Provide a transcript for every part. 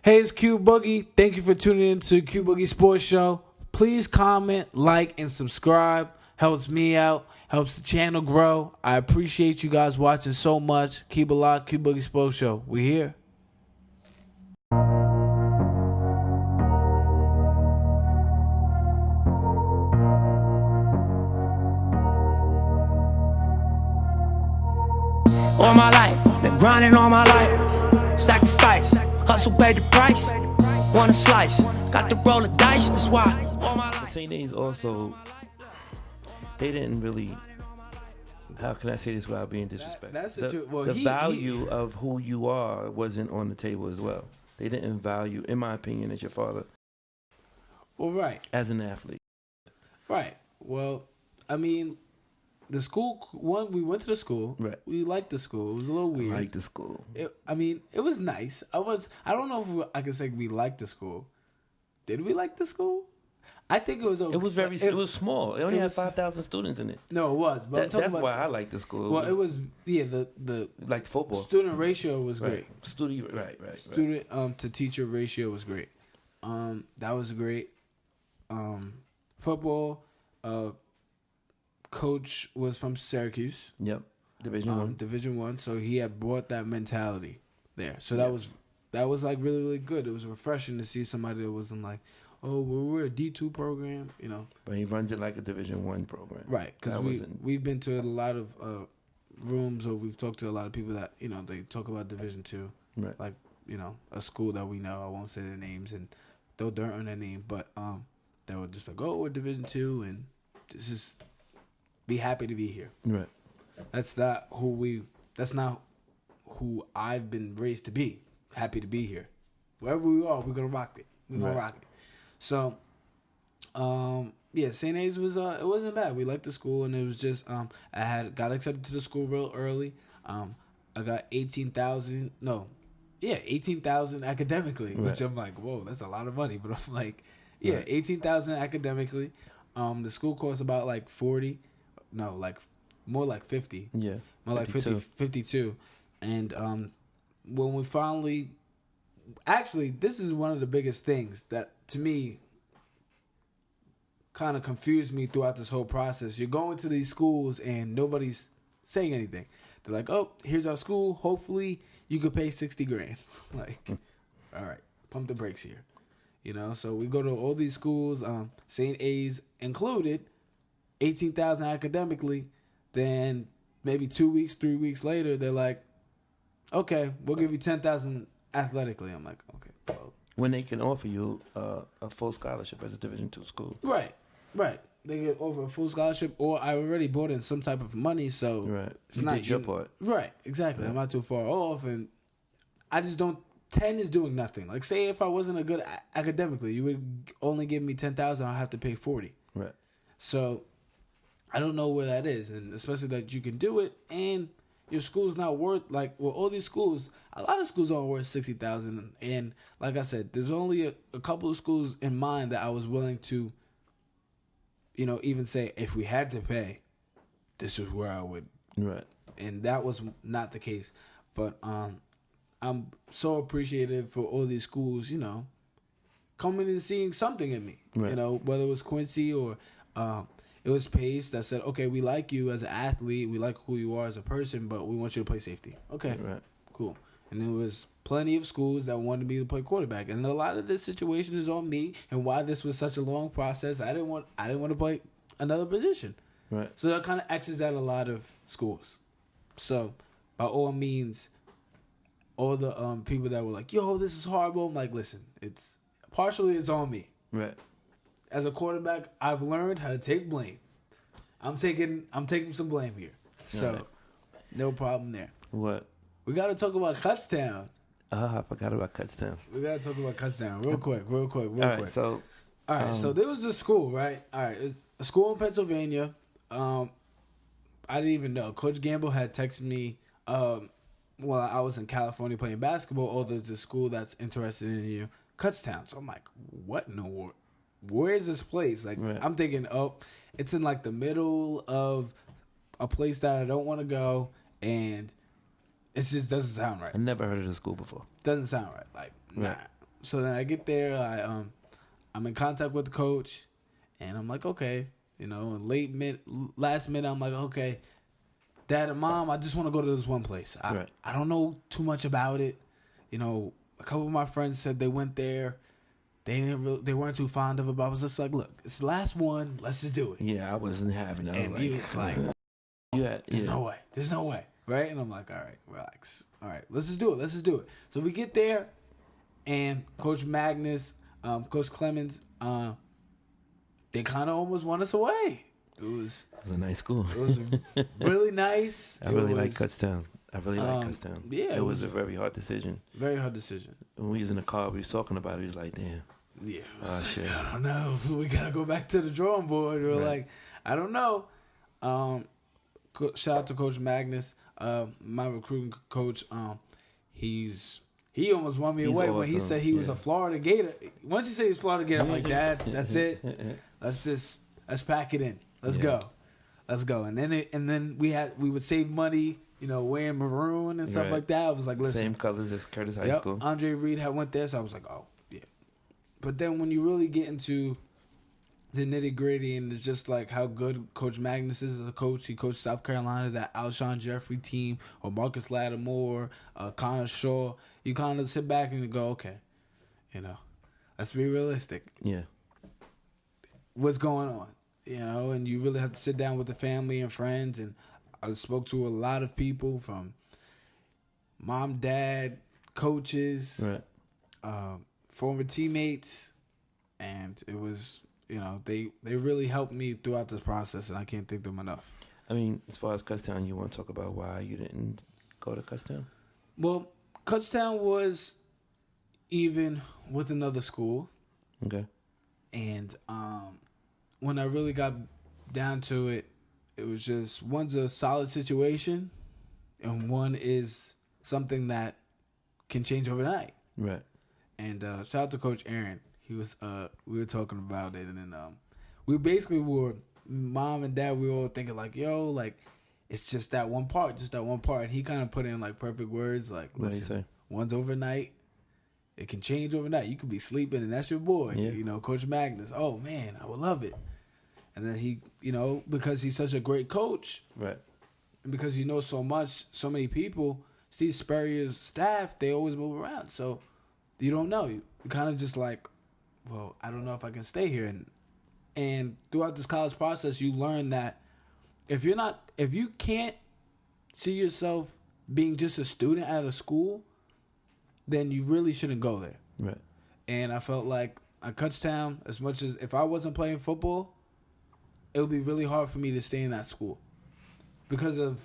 Hey, it's Q Boogie. Thank you for tuning in to Q Boogie Sports Show. Please comment, like, and subscribe. Helps me out. Helps the channel grow. I appreciate you guys watching so much. Keep it locked. Q Boogie Sports Show. We here. All my life, been grinding all my life. Sacrifice, hustle paid the price. Want a slice, got to roll the dice, that's why. All my life. St. A's also, they didn't really, how can I say this without being disrespectful? That's the truth. Well, the he- value of who you are wasn't on the table as well. They didn't value, in my opinion, as your father, Well, right. as an athlete. Right. Well, I mean, the school, we went to the school. Right. We liked the school. It was a little weird. Like the school. It was nice. I don't know if I can say we liked the school. Did we like the school? I think it was okay. It was small. It only had was- 5,000 students in it. No, it was. But I'm talking That's about, why I like the school. Well, it was the like football. student ratio was great. Right. Right. Student to teacher ratio was great. That was great. Football, coach was from Syracuse, Yep. Division One. Division One. So he had brought that mentality there. So that was like really, really good. It was refreshing to see somebody that wasn't like, oh, well, we're a D2 program, you know. But he runs it like a Division One program. Right, because we've been to a lot of rooms, or we've talked to a lot of people that, you know, they talk about Division Two, Right. like, you know, a school that we know. I won't say their names, and they'll dirt on their name, but they were just like, oh, we're Division Two, and just be happy to be here. Right. That's not who I've been raised to be. Happy to be here. Wherever we are, we're gonna rock it. We're gonna rock it. So, yeah, St. A's was it wasn't bad. We liked the school, and it was just I got accepted to the school real early. I got 18,000 academically, which I'm like, whoa, that's a lot of money. But I'm like, yeah, Right. 18,000 academically. The school costs about like 40, no, like more like 50. Yeah. More like 50, 52. And when we finally, actually, this is one of the biggest things that, to me, kind of confused me throughout this whole process. You're going to these schools and nobody's saying anything. They're like, oh, here's our school. Hopefully you could pay 60 grand. Like, all right, pump the brakes here. You know, so we go to all these schools, St. A's included, 18,000 academically. Then maybe 2 weeks, 3 weeks later, they're like, okay, we'll give you 10,000 athletically. I'm like, okay, well. When they can offer you a full scholarship as a Division II school. Right. They get over a full scholarship, or I already bought in some type of money, so Right. it's You not did your part. Right, exactly. Yeah. I'm not too far off, and I just don't. 10 is doing nothing. Like, say if I wasn't a good academically, you would only give me 10,000. I'll have to pay 40. Right. So I don't know where that is, and especially that you can do it, and your school's not worth, like, well, all these schools, a lot of schools aren't worth 60,000, and like I said, there's only a couple of schools in mind that I was willing to, you know, even say if we had to pay, this is where I would, Right. and that was not the case. But I'm so appreciative for all these schools, you know, coming and seeing something in me. Right. You know, whether it was Quincy or it was Pace that said, okay, we like you as an athlete, we like who you are as a person, but we want you to play safety. Okay, Right. cool. And there was plenty of schools that wanted me to play quarterback, and a lot of this situation is on me, and why this was such a long process. I didn't want to play another position. Right. So that kind of X's out a lot of schools. So by all means, all the people that were like, yo, this is horrible, I'm like, listen, it's on me. Right. As a quarterback, I've learned how to take blame. I'm taking some blame here. So Right. no problem there. What? We got to talk about Cutstown. I forgot about Cutstown. We got to talk about Cutstown real quick. All right, so All right, so there was this school, right? All right, it's a school in Pennsylvania. I didn't even know. Coach Gamble had texted me while I was in California playing basketball. Oh, there's a school that's interested in you, Cutstown. So I'm like, what in the world? Where is this place? Like, Right. I'm thinking, oh, it's in like the middle of a place that I don't want to go, and it just doesn't sound right. I never heard of the school before. Doesn't sound right. Like, nah. Right. So then I get there. I'm in contact with the coach, and I'm like, okay, last minute, I'm like, okay, Dad and Mom, I just want to go to this one place. I don't know too much about it. A couple of my friends said they went there. They weren't too fond of it, but I was just like, look, it's the last one. Let's just do it. Yeah, I wasn't having it. I was and it's like, there's no way. There's no way. Right? And I'm like, all right, relax. All right, let's just do it. So we get there, and Coach Magnus, Coach Clemens, they kind of almost won us away. It was a nice school. It was really nice. I really like Kutztown. Yeah, it was a very hard decision. Very hard decision. When we was in the car, we was talking about it. He was like, damn. Yeah. Shit. I don't know. We got to go back to the drawing board. We're like, I don't know. Shout out to Coach Magnus, my recruiting coach. He almost won me away awesome. when he said he was a Florida Gator. Once he said he's Florida Gator, I'm like, Dad, that's it. Let's pack it in. Let's go. And then we would save money, wearing maroon and stuff like that. I was like, listen, same colors as Curtis High School. Andre Reed went there, so I was like, oh yeah. But then when you really get into the nitty gritty, and it's just like how good Coach Magnus is as a coach. He coached South Carolina, that Alshon Jeffrey team, or Marcus Lattimore, Connor Shaw. You kind of sit back and you go, okay, let's be realistic. Yeah. What's going on? And you really have to sit down with the family and friends. And I spoke to a lot of people from mom, dad, coaches, former teammates, and it was. They really helped me throughout this process, and I can't thank them enough. I mean, as far as Kutztown, you want to talk about why you didn't go to Kutztown? Well, Kutztown was even with another school. Okay. And when I really got down to it, it was just, one's a solid situation, and one is something that can change overnight. Right. And shout out to Coach Aaron. He was we were talking about it, and then we basically were, Mom and Dad, we were all thinking like, yo, like, it's just that one part. And he kind of put in like perfect words, like, listen, one's overnight. It can change overnight. You could be sleeping, and that's your boy. Yeah. Coach Magnus. Oh man, I would love it. And then he, because he's such a great coach, right? And because he knows so much, so many people, Steve Spurrier's staff, they always move around. So you don't know. You kind of just like, well, I don't know if I can stay here. And throughout this college process, you learn that if you can't see yourself being just a student at a school, then you really shouldn't go there. Right. And I felt like at Kutztown, as much as if I wasn't playing football, it would be really hard for me to stay in that school. Because of,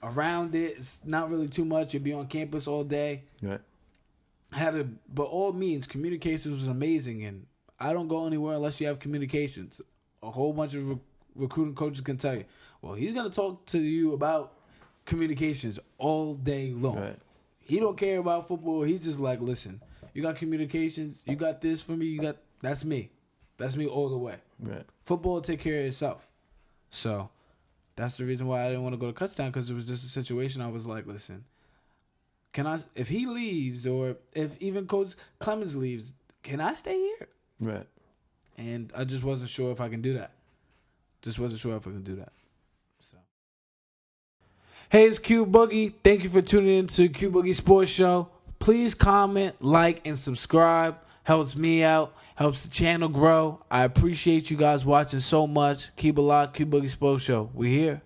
around it, it's not really too much. You'll be on campus all day. Right. But all means, communications was amazing, and I don't go anywhere unless you have communications. A whole bunch of recruiting coaches can tell you, well, he's going to talk to you about communications all day long. Right. He don't care about football. He's just like, listen, you got communications, you got this for me, that's me. That's me all the way. Right. Football will take care of itself. So that's the reason why I didn't want to go to Kutztown, because it was just a situation I was like, listen, if he leaves, or if even Coach Clemens leaves, can I stay here? Right. And I just wasn't sure if I can do that. So. Hey, it's Q Boogie. Thank you for tuning in to Q Boogie Sports Show. Please comment, like, and subscribe. Helps me out. Helps the channel grow. I appreciate you guys watching so much. Keep it locked. Q Boogie Sports Show. We here.